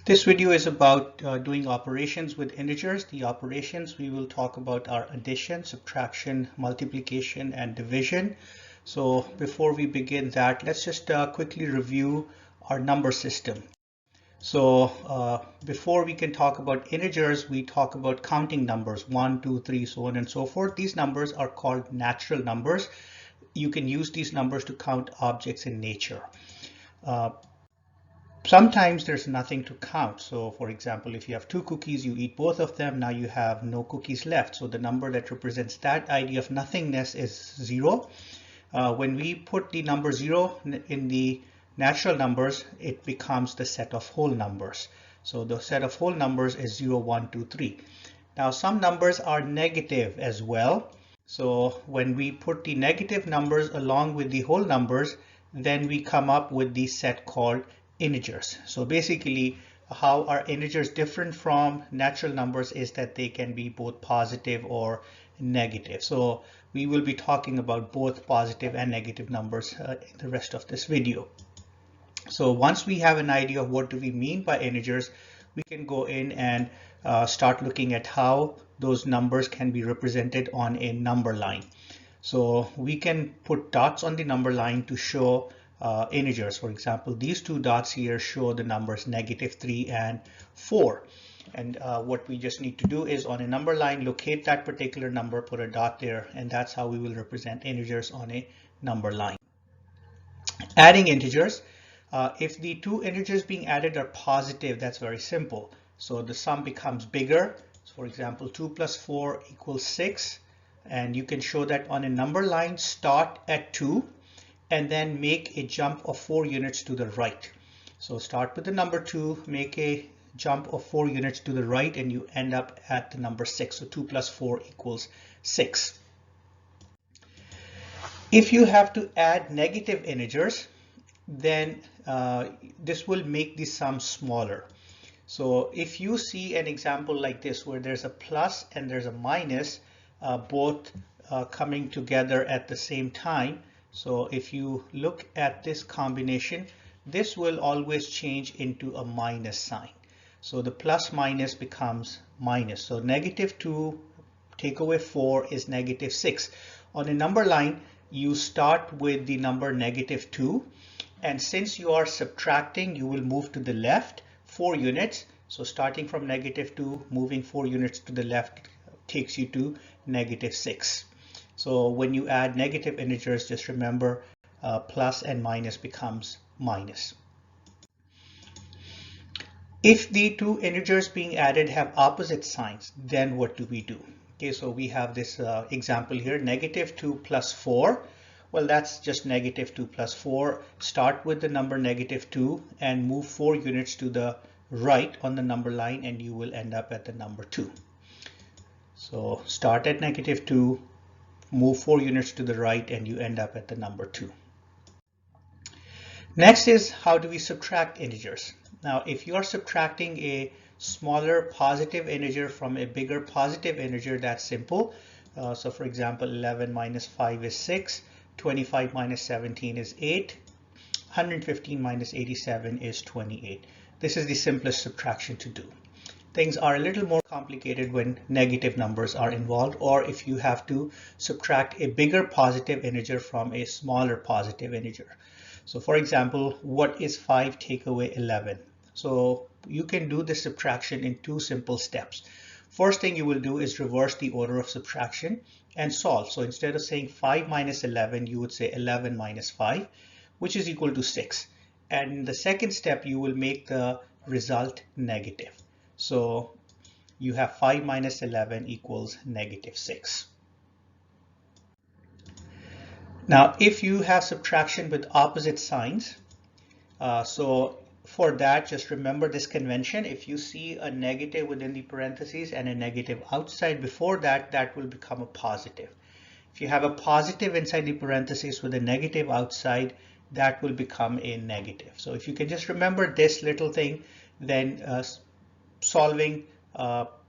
This video is about doing operations with integers. The operations we will talk about are addition, subtraction, multiplication, and division. So before we begin that, let's just quickly review our number system. So before we can talk about integers, we talk about counting numbers, 1, 2, 3, so on and so forth. These numbers are called natural numbers. You can use these numbers to count objects in nature. Sometimes there's nothing to count. So for example, if you have 2 cookies, you eat both of them, now you have no cookies left. So the number that represents that idea of nothingness is 0. When we put the number 0 in the natural numbers, it becomes the set of whole numbers. So the set of whole numbers is 0, 1, 2, 3. Now some numbers are negative as well. So when we put the negative numbers along with the whole numbers, then we come up with the set called integers. So basically how are integers different from natural numbers is that they can be both positive or negative. So we will be talking about both positive and negative numbers in the rest of this video. So once we have an idea of what do we mean by integers, we can go in and start looking at how those numbers can be represented on a number line. So we can put dots on the number line to show integers. For example, these two dots here show the numbers -3 and 4. And what we just need to do is on a number line, locate that particular number, put a dot there, and that's how we will represent integers on a number line. Adding integers. If the two integers being added are positive, that's very simple. So the sum becomes bigger. So for example, 2 plus 4 equals 6. And you can show that on a number line, start at 2 and then make a jump of 4 units to the right. So start with the number 2, make a jump of 4 units to the right, and you end up at the number 6. So 2 plus 4 equals 6. If you have to add negative integers, then this will make the sum smaller. So if you see an example like this where there's a plus and there's a minus, both coming together at the same time. So if you look at this combination, this will always change into a minus sign. So the plus minus becomes minus. So -2 take away 4 is -6. On a number line, you start with the number -2. And since you are subtracting, you will move to the left 4 units. So starting from -2, moving 4 units to the left takes you to -6. So when you add negative integers, just remember plus and minus becomes minus. If the two integers being added have opposite signs, then what do we do? Okay, so we have this example here, -2 plus 4. Well, that's just -2 plus 4. Start with the number -2 and move 4 units to the right on the number line, and you will end up at the number 2. So start at -2, move 4 units to the right, and you end up at the number 2. Next is how do we subtract integers? Now, if you are subtracting a smaller positive integer from a bigger positive integer, that's simple. So for example, 11 minus 5 is 6. 25 minus 17 is 8. 115 minus 87 is 28. This is the simplest subtraction to do. Things are a little more complicated when negative numbers are involved, or if you have to subtract a bigger positive integer from a smaller positive integer. So for example, what is 5 take away 11? So you can do the subtraction in 2 simple steps. First thing you will do is reverse the order of subtraction and solve. So instead of saying 5 minus 11, you would say 11 minus 5, which is equal to 6. And in the second step, you will make the result negative. So you have 5 minus 11 equals -6. Now, if you have subtraction with opposite signs, so for that, just remember this convention. If you see a negative within the parentheses and a negative outside before that, that will become a positive. If you have a positive inside the parentheses with a negative outside, that will become a negative. So if you can just remember this little thing, then solving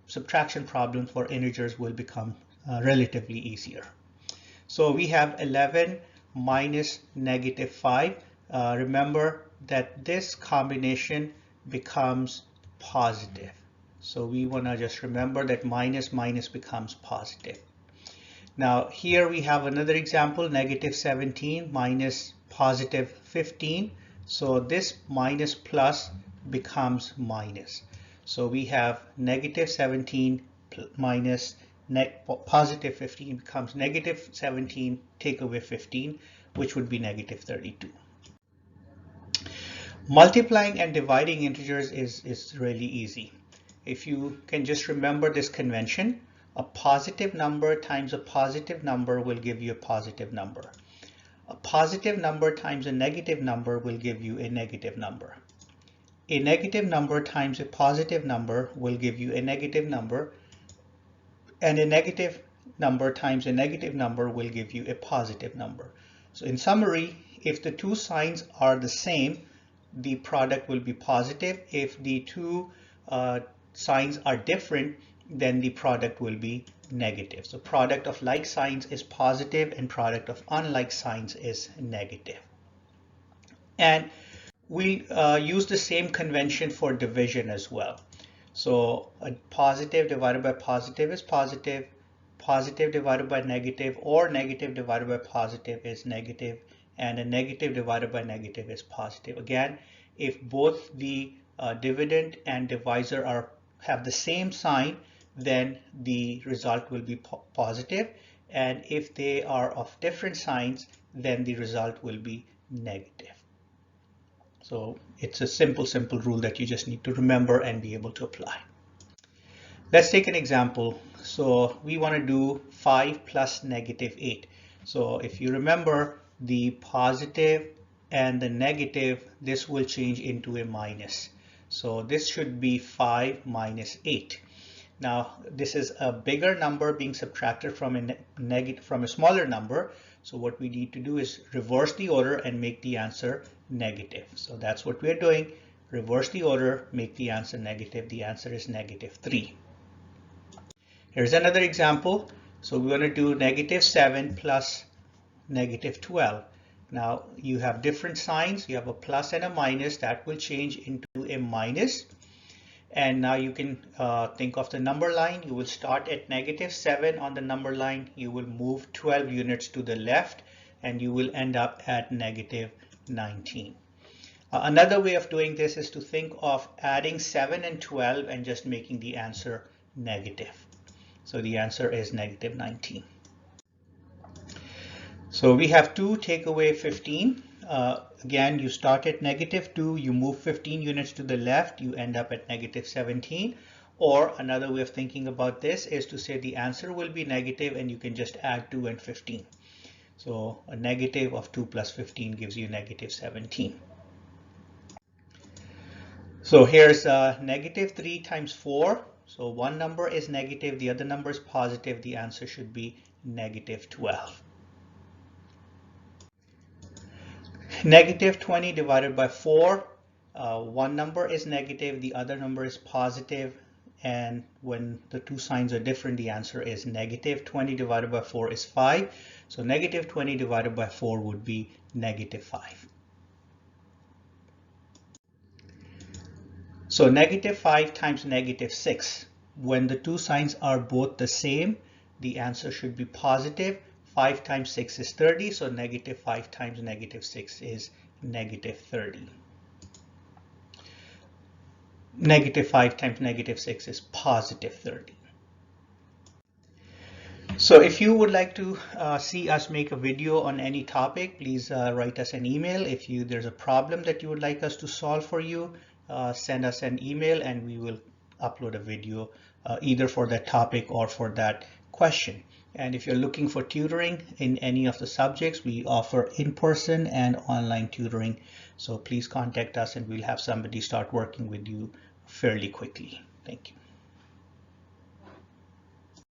subtraction problems for integers will become relatively easier. So we have 11 minus -5. Remember that this combination becomes positive. So we want to just remember that minus minus becomes positive. Now here we have another example, negative 17 minus positive 15. So this minus plus becomes minus. So we have negative 17 minus positive 15 becomes negative 17, take away 15, which would be negative 32. Multiplying and dividing integers is really easy. If you can just remember this convention, a positive number times a positive number will give you a positive number. A positive number times a negative number will give you a negative number. A negative number times a positive number will give you a negative number, and a negative number times a negative number will give you a positive number. So in summary, if the two signs are the same, the product will be positive. If the two signs are different, then the product will be negative. So product of like signs is positive and product of unlike signs is negative. And we use the same convention for division as well. So a positive divided by positive is positive, positive divided by negative, or negative divided by positive is negative, and a negative divided by negative is positive. Again, if both the dividend and divisor have the same sign, then the result will be positive, and if they are of different signs, then the result will be negative. So it's a simple rule that you just need to remember and be able to apply. Let's take an example. So we want to do 5 plus negative 8. So if you remember the positive and the negative, this will change into a minus. So this should be 5 minus 8. Now this is a bigger number being subtracted from a smaller number. So what we need to do is reverse the order and make the answer negative. So that's what we're doing. Reverse the order, make the answer negative. The answer is negative 3. Here's another example. So we want to do negative 7 plus negative 12. Now you have different signs. You have a plus and a minus. That will change into a minus. And now you can think of the number line. You will start at negative 7 on the number line. You will move 12 units to the left, and you will end up at negative 19. Another way of doing this is to think of adding 7 and 12 and just making the answer negative. So the answer is negative 19. So we have 2, take away 15. Again, you start at negative 2, you move 15 units to the left, you end up at negative 17. Or another way of thinking about this is to say the answer will be negative and you can just add 2 and 15. So a negative of 2 plus 15 gives you negative 17. So here's negative 3 times 4. So one number is negative, the other number is positive. The answer should be negative 12. Negative 20 divided by 4. One number is negative, the other number is positive, and when the two signs are different, the answer is negative. 20 divided by 4 is 5. So negative 20 divided by 4 would be negative 5. So negative 5 times negative 6. When the two signs are both the same, the answer should be positive. 5 times 6 is 30, so negative 5 times negative 6 is negative 30. Negative 5 times negative 6 is positive 30. So if you would like to see us make a video on any topic, please write us an email. If there's a problem that you would like us to solve for you, send us an email and we will upload a video either for that topic or for that question. And if you're looking for tutoring in any of the subjects, we offer in-person and online tutoring. So please contact us and we'll have somebody start working with you fairly quickly. Thank you.